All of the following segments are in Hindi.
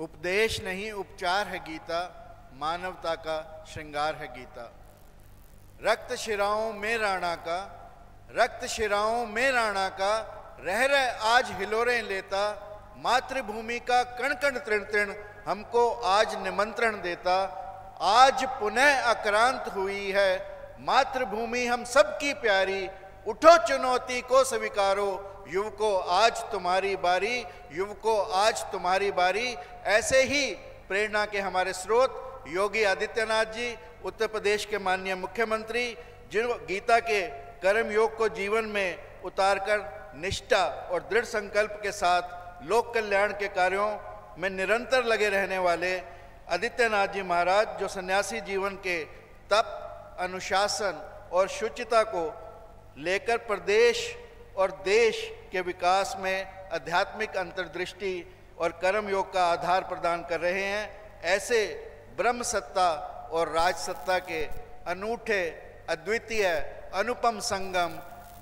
उपदेश नहीं उपचार है गीता, मानवता का श्रृंगार है गीता। रक्त शिराओं में राणा का, रक्त शिराओं में राणा का, रह रह आज हिलोरें लेता, मातृभूमि का कण कण तृण तृण हमको आज निमंत्रण देता। आज पुनः आक्रांत हुई है मातृभूमि हम सबकी प्यारी, उठो चुनौती को स्वीकारो, युवकों आज तुम्हारी बारी, युवकों आज तुम्हारी बारी। ऐसे ही प्रेरणा के हमारे स्रोत योगी आदित्यनाथ जी, उत्तर प्रदेश के माननीय मुख्यमंत्री, जिन गीता के कर्म योग को जीवन में उतारकर निष्ठा और दृढ़ संकल्प के साथ लोक कल्याण के कार्यों में निरंतर लगे रहने वाले आदित्यनाथ जी महाराज, जो सन्यासी जीवन के तप, अनुशासन और शुचिता को लेकर प्रदेश और देश के विकास में आध्यात्मिक अंतर्दृष्टि और कर्म योग का आधार प्रदान कर रहे हैं। ऐसे ब्रह्म सत्ता और राज सत्ता के अनूठे, अद्वितीय, अनुपम संगम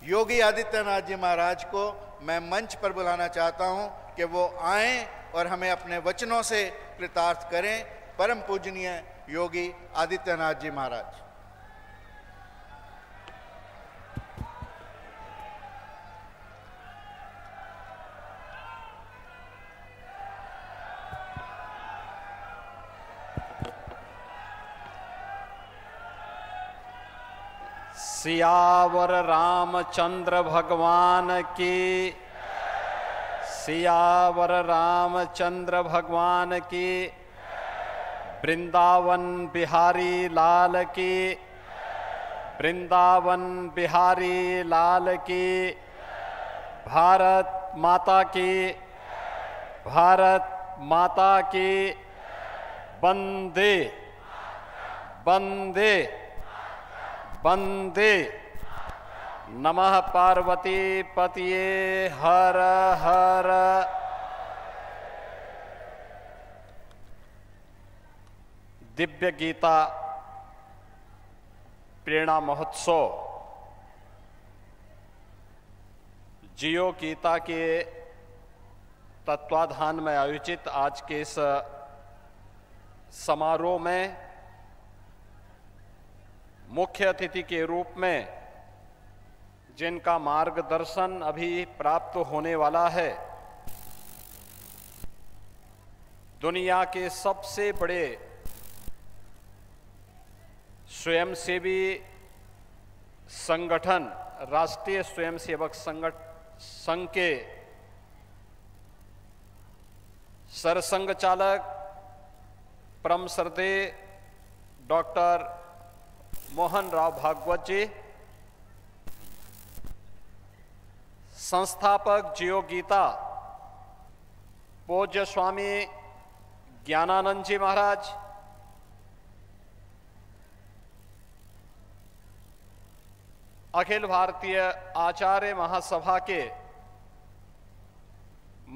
योगी आदित्यनाथ जी महाराज को मैं मंच पर बुलाना चाहता हूं कि वो आएं और हमें अपने वचनों से कृतार्थ करें। परम पूजनीय योगी आदित्यनाथ जी महाराज। सियावर रामचंद्र भगवान की, सियावर रामचंद्र भगवान की, वृंदावन बिहारी लाल की, वृंदावन बिहारी लाल की, भारत माता की, भारत माता की, वंदे वंदे वंदे। नमः पार्वती पतिये हर हर। दिव्य गीता प्रेरणा महोत्सव जियो गीता के तत्वाधान में आयोजित आज के इस समारोह में मुख्य अतिथि के रूप में जिनका मार्गदर्शन अभी प्राप्त होने वाला है, दुनिया के सबसे बड़े स्वयंसेवी संगठन राष्ट्रीय स्वयंसेवक संघ के सरसंघ चालक परम श्रद्धेय डॉक्टर मोहन राव भागवत जी, संस्थापक जियो गीता पूज्य स्वामी ज्ञानानंद जी महाराज, अखिल भारतीय आचार्य महासभा के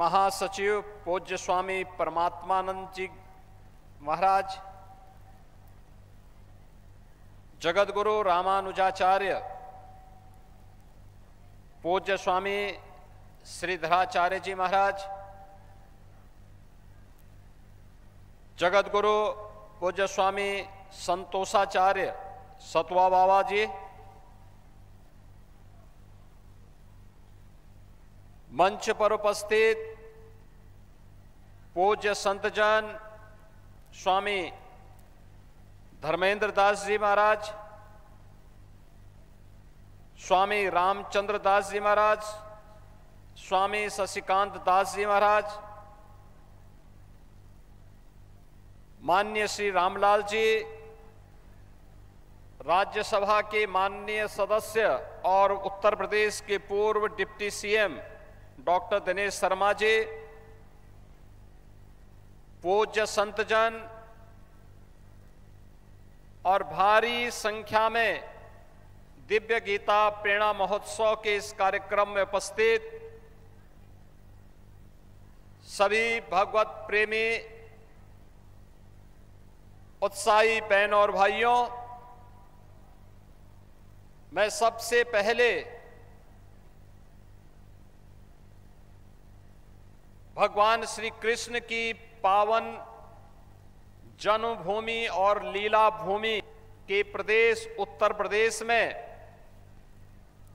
महासचिव पूज्य स्वामी परमात्मानंद जी महाराज, जगतगुरु रामानुजाचार्य पूज्य स्वामी श्रीधराचार्य जी महाराज, जगतगुरु पूज्य स्वामी संतोषाचार्य सतवा बाबा जी, मंच पर उपस्थित पूज्य संतजन स्वामी धर्मेंद्र दास जी महाराज, स्वामी रामचंद्र दास जी महाराज, स्वामी शशिकांत दास जी महाराज, माननीय श्री रामलाल जी, राज्यसभा के माननीय सदस्य और उत्तर प्रदेश के पूर्व deputy CM doctor Dinesh Sharma ji, पूज्य संतजन और भारी संख्या में दिव्य गीता प्रेरणा महोत्सव के इस कार्यक्रम में उपस्थित सभी भगवत प्रेमी उत्साही बहनों और भाइयों, मैं सबसे पहले भगवान श्री कृष्ण की पावन जन्मभूमि और लीला भूमि के प्रदेश उत्तर प्रदेश में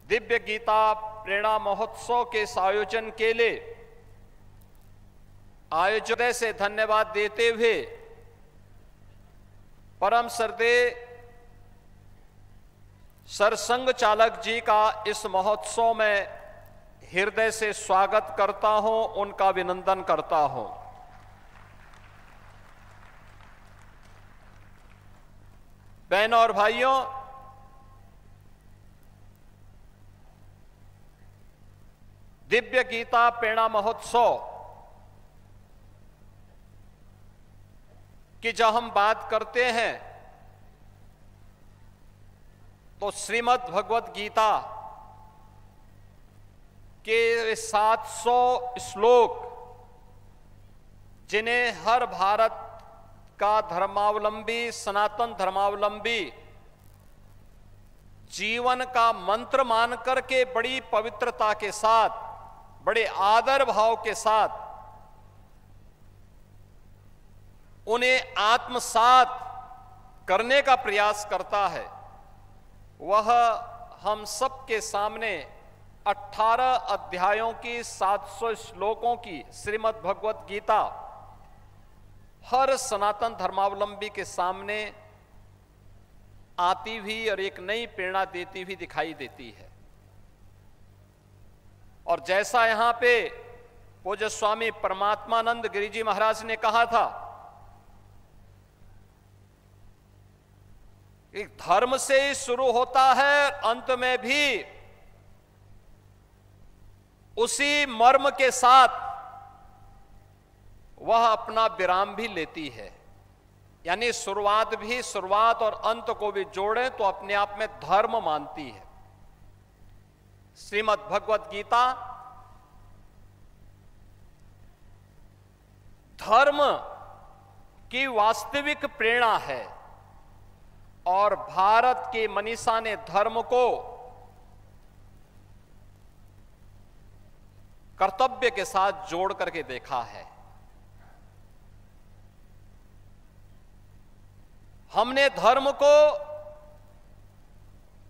दिव्य गीता प्रेरणा महोत्सव के इस आयोजन के लिए आयोजक से धन्यवाद देते हुए परम श्रद्धेय सरसंघ चालक जी का इस महोत्सव में हृदय से स्वागत करता हूं, उनका अभिनंदन करता हूं। बहनों और भाइयों, दिव्य गीता प्रेरणा महोत्सव की जब हम बात करते हैं तो श्रीमद् भगवत गीता के 700 श्लोक, जिन्हें हर भारत का धर्मावलंबी, सनातन धर्मावलंबी जीवन का मंत्र मान करके बड़ी पवित्रता के साथ, बड़े आदर भाव के साथ उन्हें आत्मसात करने का प्रयास करता है, वह हम सबके सामने 18 अध्यायों की 700 श्लोकों की श्रीमद् भगवत गीता हर सनातन धर्मावलंबी के सामने आती हुई और एक नई प्रेरणा देती हुई दिखाई देती है। और जैसा यहां पे पूज्य स्वामी परमात्मानंद गिरि जी महाराज ने कहा था कि धर्म से ही शुरू होता है, अंत में भी उसी मर्म के साथ वह अपना विराम भी लेती है। यानी शुरुआत और अंत को भी जोड़ें तो अपने आप में धर्म मानती है। श्रीमद् भगवत गीता धर्म की वास्तविक प्रेरणा है और भारत के मनीषा ने धर्म को कर्तव्य के साथ जोड़ करके देखा है। हमने धर्म को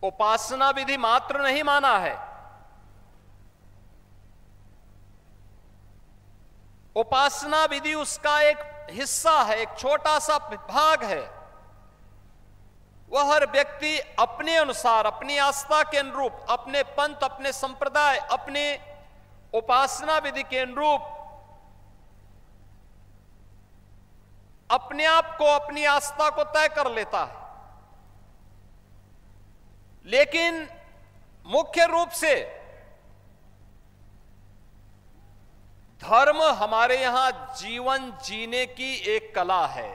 उपासना विधि मात्र नहीं माना है, उपासना विधि उसका एक हिस्सा है, एक छोटा सा भाग है। वह हर व्यक्ति अपने अनुसार, अपनी आस्था के अनुरूप, अपने पंथ, अपने संप्रदाय, अपने उपासना विधि के अनुरूप अपने आप को, अपनी आस्था को तय कर लेता है। लेकिन मुख्य रूप से धर्म हमारे यहां जीवन जीने की एक कला है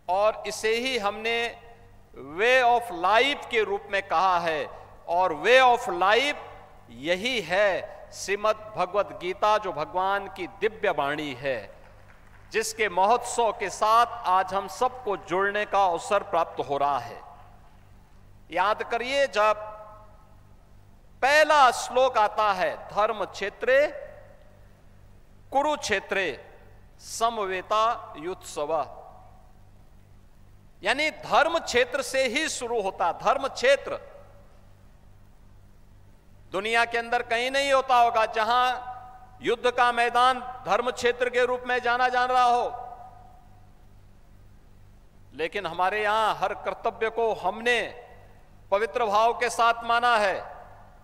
और इसे ही हमने वे ऑफ लाइफ के रूप में कहा है। और वे ऑफ लाइफ यही है श्रीमद् भगवत गीता, जो भगवान की दिव्य वाणी है, जिसके महोत्सव के साथ आज हम सबको जुड़ने का अवसर प्राप्त हो रहा है। याद करिए, जब पहला श्लोक आता है, धर्म क्षेत्रे कुरुक्षेत्रे समवेता युत्सव, यानी धर्म क्षेत्र से ही शुरू होता। धर्म क्षेत्र दुनिया के अंदर कहीं नहीं होता होगा जहां युद्ध का मैदान धर्म क्षेत्र के रूप में जाना जा रहा हो, लेकिन हमारे यहां हर कर्तव्य को हमने पवित्र भाव के साथ माना है।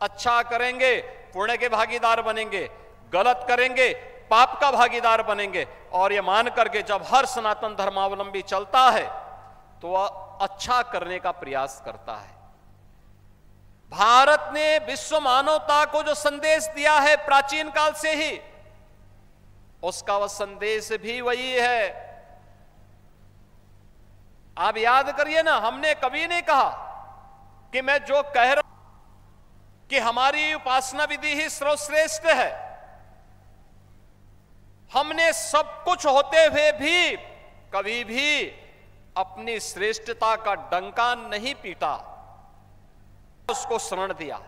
अच्छा करेंगे पुण्य के भागीदार बनेंगे, गलत करेंगे पाप का भागीदार बनेंगे। और यह मान करके जब हर सनातन धर्मावलंबी चलता है तो वह अच्छा करने का प्रयास करता है। भारत ने विश्व मानवता को जो संदेश दिया है प्राचीन काल से ही, उसका वह संदेश भी वही है। आप याद करिए ना, हमने कभी नहीं कहा कि मैं जो कह रहा हूं कि हमारी उपासना विधि ही सर्वश्रेष्ठ है। हमने सब कुछ होते हुए भी कभी भी अपनी श्रेष्ठता का डंका नहीं पीटा, उसको शरण दिया।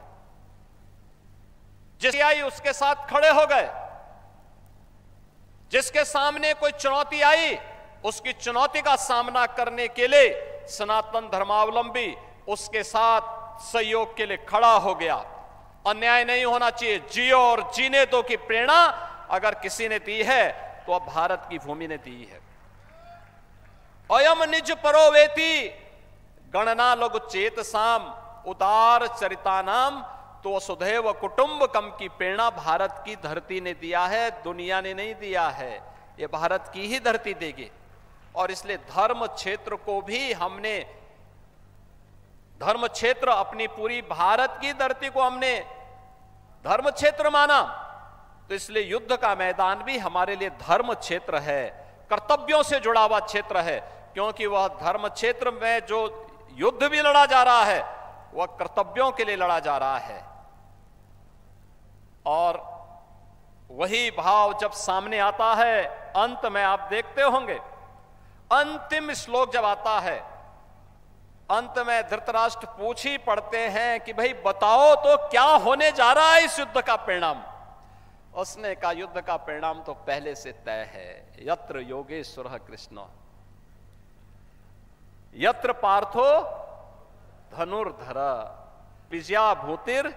जिस आई उसके साथ खड़े हो गए, जिसके सामने कोई चुनौती आई, उसकी चुनौती का सामना करने के लिए सनातन धर्मावलंबी उसके साथ सहयोग के लिए खड़ा हो गया। अन्याय नहीं होना चाहिए, जियो और जीने दो की प्रेरणा अगर किसी ने दी है तो अब भारत की भूमि ने दी है। अयम निज परोवेति गणना लघु चेत साम उदार चरितानाम, तो वसुधैव कुटुंबकम की प्रेरणा भारत की धरती ने दिया है, दुनिया ने नहीं दिया है, ये भारत की ही धरती देगी। और इसलिए धर्म क्षेत्र को भी हमने, धर्म क्षेत्र अपनी पूरी भारत की धरती को हमने धर्म क्षेत्र माना, तो इसलिए युद्ध का मैदान भी हमारे लिए धर्म क्षेत्र है, कर्तव्यों से जुड़ा हुआ क्षेत्र है, क्योंकि वह धर्म क्षेत्र में जो युद्ध भी लड़ा जा रहा है वह कर्तव्यों के लिए लड़ा जा रहा है। और वही भाव जब सामने आता है, अंत में आप देखते होंगे, अंतिम श्लोक जब आता है, अंत में धृतराष्ट्र पूछ ही पड़ते हैं कि भाई बताओ तो क्या होने जा रहा है इस युद्ध का परिणाम। उसने कहा युद्ध का परिणाम तो पहले से तय है, यत्र योगेश्वर कृष्ण यत्र पार्थो धनुर्धर विजया भूतिर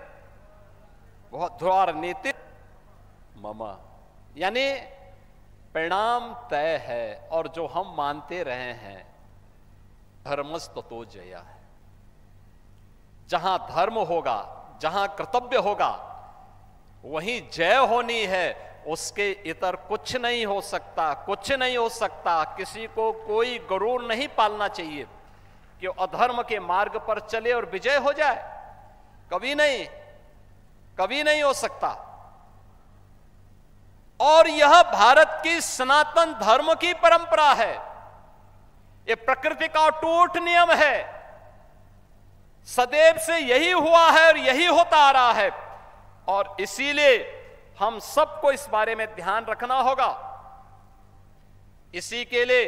ध्रुवार नीति मम, यानी परिणाम तय है। और जो हम मानते रहे हैं धर्मस्ततो जया है, जहां धर्म होगा, जहां कर्तव्य होगा वहीं जय होनी है, उसके इतर कुछ नहीं हो सकता, कुछ नहीं हो सकता। किसी को कोई गरूर नहीं पालना चाहिए कि अधर्म के मार्ग पर चले और विजय हो जाए, कभी नहीं, कभी नहीं हो सकता। और यह भारत की सनातन धर्म की परंपरा है, यह प्रकृति का अटूट नियम है, सदैव से यही हुआ है और यही होता आ रहा है। और इसीलिए हम सबको इस बारे में ध्यान रखना होगा। इसी के लिए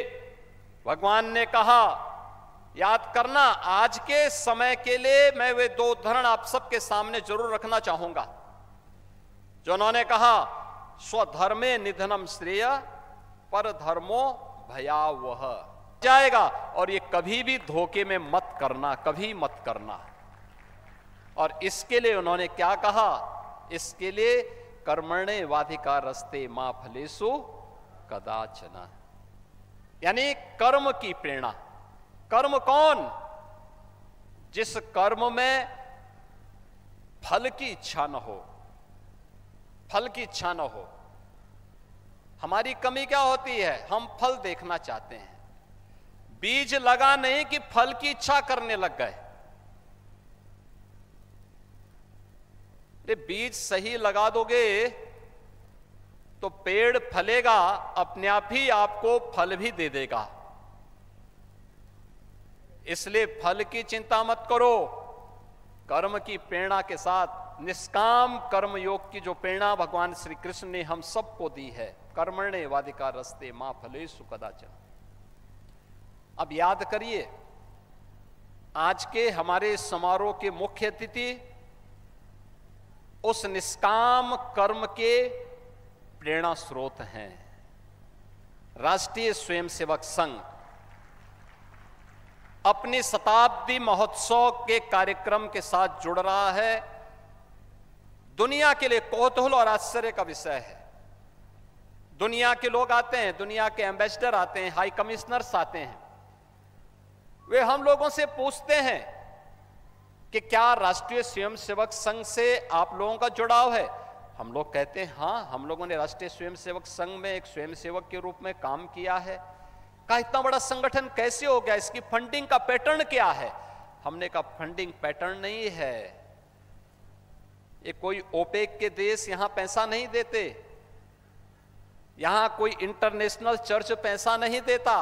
भगवान ने कहा, याद करना, आज के समय के लिए मैं वे दो उदाहरण आप सबके सामने जरूर रखना चाहूंगा जो उन्होंने कहा, स्वधर्मे निधनम श्रेय पर धर्मो भयावह जाएगा। और ये कभी भी धोखे में मत करना, कभी मत करना। और इसके लिए उन्होंने क्या कहा, इसके लिए कर्मणे वाधिका रस्ते मां फलेसु कदाचन, यानी कर्म की प्रेरणा। कर्म कौन? जिस कर्म में फल की इच्छा न हो, फल की इच्छा न हो। हमारी कमी क्या होती है, हम फल देखना चाहते हैं, बीज लगा नहीं कि फल की इच्छा करने लग गए। बीज सही लगा दोगे तो पेड़ फलेगा, अपने आप ही आपको फल भी दे देगा। इसलिए फल की चिंता मत करो, कर्म की प्रेरणा के साथ निष्काम कर्म योग की जो प्रेरणा भगवान श्री कृष्ण ने हम सबको दी है, कर्मणे वाधिका रस्ते मां फलेषु कदाचन। अब याद करिए, आज के हमारे समारोह के मुख्य अतिथि उस निष्काम कर्म के प्रेरणा स्रोत हैं। राष्ट्रीय स्वयंसेवक संघ अपनी शताब्दी महोत्सव के कार्यक्रम के साथ जुड़ रहा है। दुनिया के लिए कौतूहल और आश्चर्य का विषय है। दुनिया के लोग आते हैं, दुनिया के एम्बेसडर आते हैं, हाई कमिश्नर्स आते हैं, वे हम लोगों से पूछते हैं कि क्या राष्ट्रीय स्वयंसेवक संघ से आप लोगों का जुड़ाव है। हम लोग कहते हैं हाँ, हम लोगों ने राष्ट्रीय स्वयंसेवक संघ में एक स्वयंसेवक के रूप में काम किया है। कहा इतना बड़ा संगठन कैसे हो गया, इसकी फंडिंग का पैटर्न क्या है। हमने कहा फंडिंग पैटर्न नहीं है, ये कोई ओपेक के देश यहां पैसा नहीं देते, यहां कोई इंटरनेशनल चर्च पैसा नहीं देता,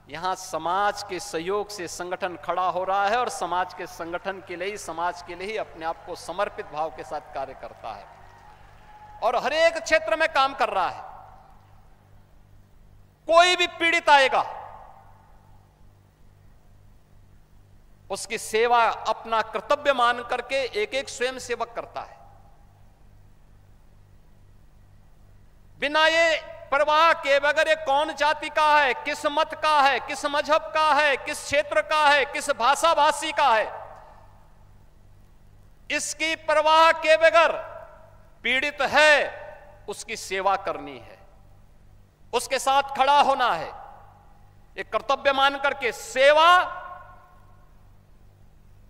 यहां समाज के सहयोग से संगठन खड़ा हो रहा है और समाज के संगठन के लिए ही, समाज के लिए ही अपने आप को समर्पित भाव के साथ कार्य करता है और हर एक क्षेत्र में काम कर रहा है। कोई भी पीड़ित आएगा, उसकी सेवा अपना कर्तव्य मान करके एक एक स्वयं सेवक करता है। बिना ये परवाह के बगैर ये कौन जाति का है, किस मत का है, किस मजहब का है, किस क्षेत्र का है, किस भाषा भाषी का है, इसकी परवाह के बगैर पीड़ित है उसकी सेवा करनी है, उसके साथ खड़ा होना है। एक कर्तव्य मान करके सेवा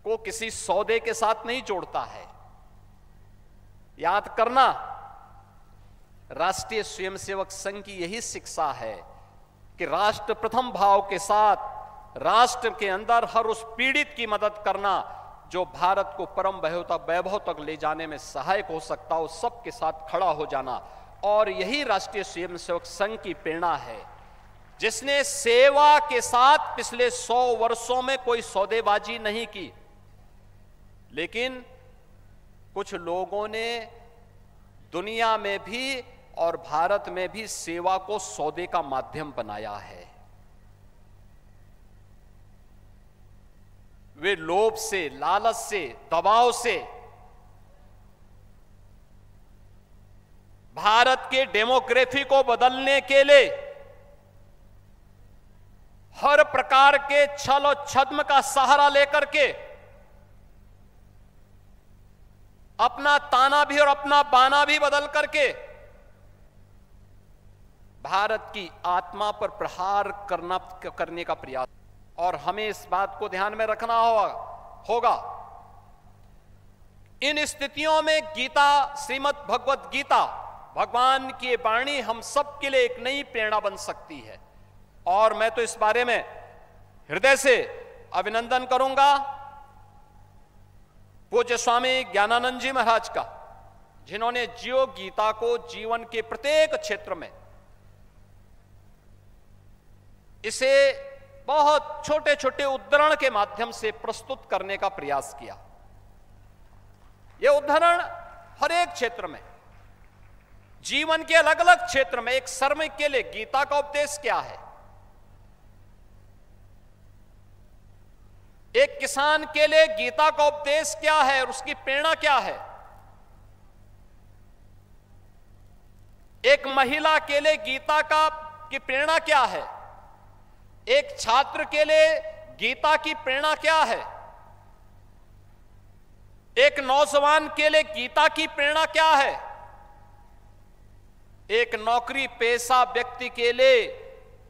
को किसी सौदे के साथ नहीं जोड़ता है। याद करना, राष्ट्रीय स्वयंसेवक संघ की यही शिक्षा है कि राष्ट्र प्रथम भाव के साथ राष्ट्र के अंदर हर उस पीड़ित की मदद करना जो भारत को परम वैभव तक ले जाने में सहायक हो सकता हो, सबके साथ खड़ा हो जाना। और यही राष्ट्रीय स्वयंसेवक संघ की प्रेरणा है, जिसने सेवा के साथ पिछले 100 वर्षों में कोई सौदेबाजी नहीं की, लेकिन कुछ लोगों ने दुनिया में भी और भारत में भी सेवा को सौदे का माध्यम बनाया है। वे लोभ से, लालच से, दबाव से भारत के डेमोग्राफी को बदलने के लिए हर प्रकार के छल और छद्म का सहारा लेकर के अपना ताना भी और अपना बाना भी बदल करके भारत की आत्मा पर प्रहार करने का प्रयास। और हमें इस बात को ध्यान में रखना होगा इन स्थितियों में गीता, श्रीमद् भगवत गीता, भगवान की वाणी हम सब के लिए एक नई प्रेरणा बन सकती है। और मैं तो इस बारे में हृदय से अभिनंदन करूंगा पूज्य स्वामी ज्ञानानंद जी महाराज का, जिन्होंने जियो गीता को जीवन के प्रत्येक क्षेत्र में इसे बहुत छोटे छोटे उद्धरण के माध्यम से प्रस्तुत करने का प्रयास किया। यह उद्धरण हर एक क्षेत्र में, जीवन के अलग अलग क्षेत्र में, एक श्रमिक के लिए गीता का उपदेश क्या है, एक किसान के लिए गीता का उपदेश क्या है और उसकी प्रेरणा क्या है, एक महिला के लिए गीता की प्रेरणा क्या है, एक छात्र के लिए गीता की प्रेरणा क्या है, एक नौजवान के लिए गीता की प्रेरणा क्या है, एक नौकरी पेशा व्यक्ति के लिए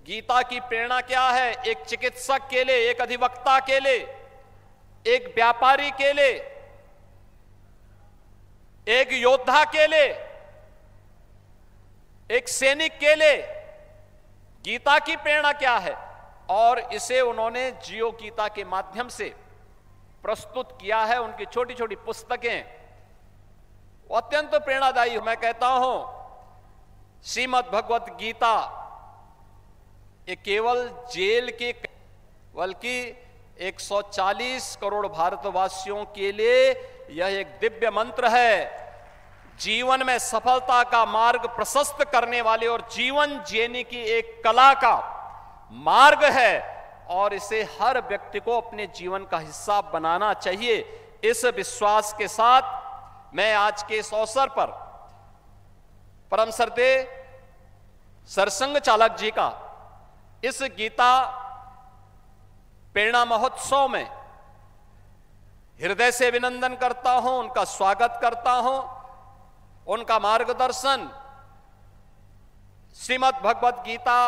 गीता की प्रेरणा क्या है, एक चिकित्सक के लिए, एक अधिवक्ता के लिए, एक व्यापारी के लिए, एक योद्धा के लिए, एक सैनिक के लिए गीता की प्रेरणा क्या है। और इसे उन्होंने जियो गीता के माध्यम से प्रस्तुत किया है। उनकी छोटी छोटी पुस्तकें अत्यंत प्रेरणादायी। मैं कहता हूं श्रीमद् भगवत गीता ये केवल जेल के बल्कि 140 करोड़ भारतवासियों के लिए यह एक दिव्य मंत्र है, जीवन में सफलता का मार्ग प्रशस्त करने वाले और जीवन जीने की एक कला का मार्ग है। और इसे हर व्यक्ति को अपने जीवन का हिस्सा बनाना चाहिए। इस विश्वास के साथ मैं आज के इस अवसर पर परम श्रद्धेय सरसंघ चालक जी का इस गीता प्रेरणा महोत्सव में हृदय से अभिनंदन करता हूं, उनका स्वागत करता हूं। उनका मार्गदर्शन श्रीमद् भगवत गीता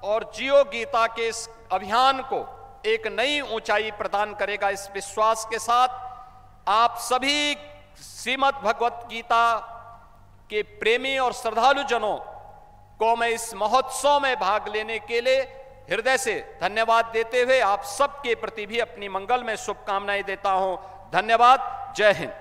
और जियो गीता के इस अभियान को एक नई ऊंचाई प्रदान करेगा। इस विश्वास के साथ आप सभी श्रीमद् भगवत गीता के प्रेमी और श्रद्धालु जनों को मैं इस महोत्सव में भाग लेने के लिए हृदय से धन्यवाद देते हुए आप सबके प्रति भी अपनी मंगल में शुभकामनाएं देता हूं। धन्यवाद। जय हिंद।